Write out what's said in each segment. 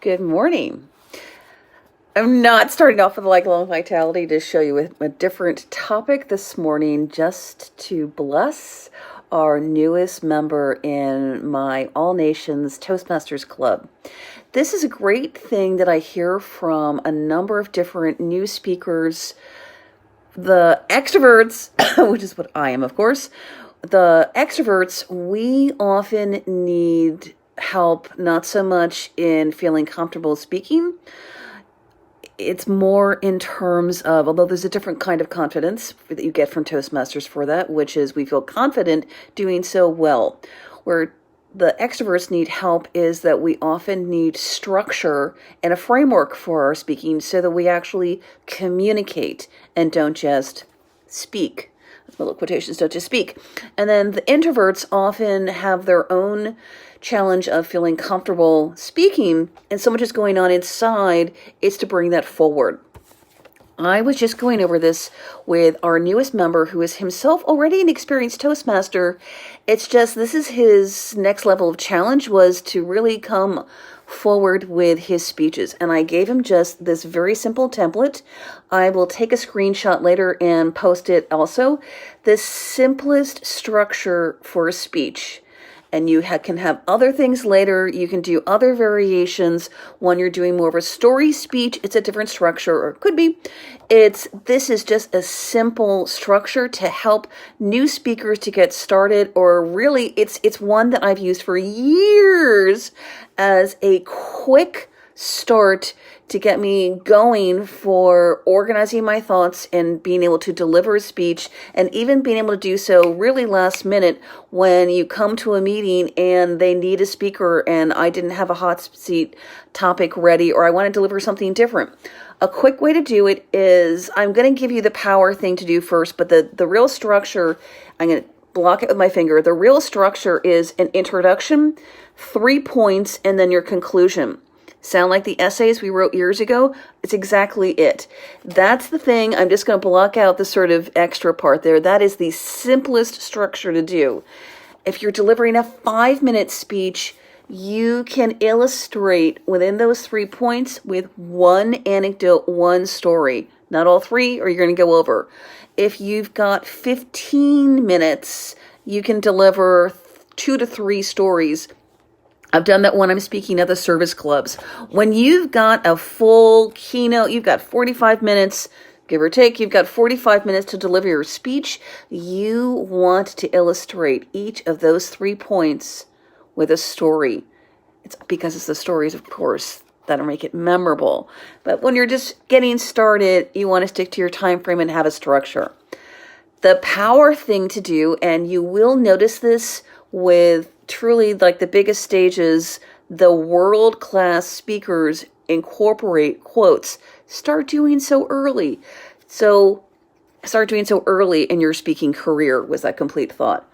Good morning. I'm not starting off with long vitality to show you a different topic this morning, just to bless our newest member in my All Nations Toastmasters Club. This is a great thing that I hear from a number of different new speakers. The extroverts, which is what I am, of course, the extroverts, we often need help, not so much in feeling comfortable speaking. It's more in terms of, although there's a different kind of confidence that you get from Toastmasters for that, which is we feel confident doing so well. Where the extroverts need help is that we often need structure and a framework for our speaking so that we actually communicate and don't just speak. Little quotations, don't just speak. And then the introverts often have their own challenge of feeling comfortable speaking, and so much is going on inside, it's to bring that forward. I was just going over this with our newest member, who is himself already an experienced Toastmaster. It's just, this is his next level of challenge, was to really come forward with his speeches. And I gave him just this very simple template. I will take a screenshot later and post it also. The simplest structure for a speech. And you can have other things later. You can do other variations. When you're doing more of a story speech, it's a different structure, or it could be. This is just a simple structure to help new speakers to get started, or really it's one that I've used for years as a quick start to get me going for organizing my thoughts and being able to deliver a speech, and even being able to do so really last minute when you come to a meeting and they need a speaker and I didn't have a hot seat topic ready, or I want to deliver something different. A quick way to do it is, I'm going to give you the power thing to do first, but the real structure, I'm going to block it with my finger. The real structure is an introduction, 3 points, and then your conclusion. Sound like the essays we wrote years ago? It's exactly it. That's the thing. I'm just going to block out the sort of extra part there. That is the simplest structure to do. If you're delivering a 5-minute speech, you can illustrate within those 3 points with one anecdote, one story. Not all three, or you're going to go over. If you've got 15 minutes, you can deliver 2 to 3 stories. I've done that when I'm speaking at the service clubs. When you've got a full keynote, you've got 45 minutes, give or take, you've got 45 minutes to deliver your speech. You want to illustrate each of those 3 points with a story. It's because it's the stories, of course, that'll make it memorable. But when you're just getting started, you want to stick to your time frame and have a structure. The power thing to do, and you will notice this with truly like the biggest stages, the world-class speakers incorporate quotes. Start doing so early. Start doing so early in your speaking career, was that complete thought.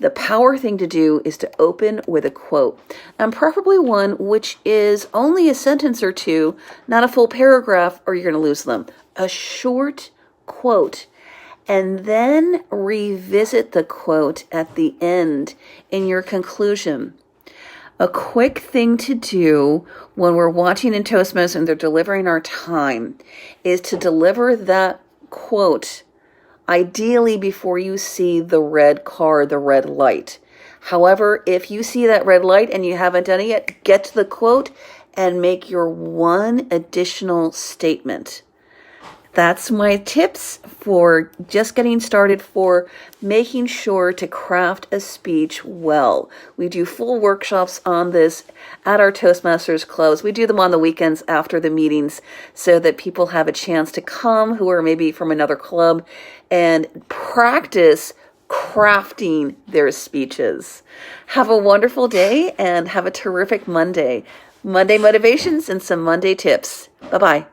The power thing to do is to open with a quote, and preferably one which is only a sentence or two, not a full paragraph, or you're going to lose them. A short quote. And then revisit the quote at the end in your conclusion. A quick thing to do when we're watching in Toastmasters and they're delivering our time is to deliver that quote ideally before you see the red car, the red light. However, if you see that red light and you haven't done it yet, get to the quote and make your one additional statement. That's my tips for just getting started, for making sure to craft a speech well. We do full workshops on this at our Toastmasters clubs. We do them on the weekends after the meetings so that people have a chance to come who are maybe from another club and practice crafting their speeches. Have a wonderful day and have a terrific Monday. Monday motivations and some Monday tips. Bye-bye.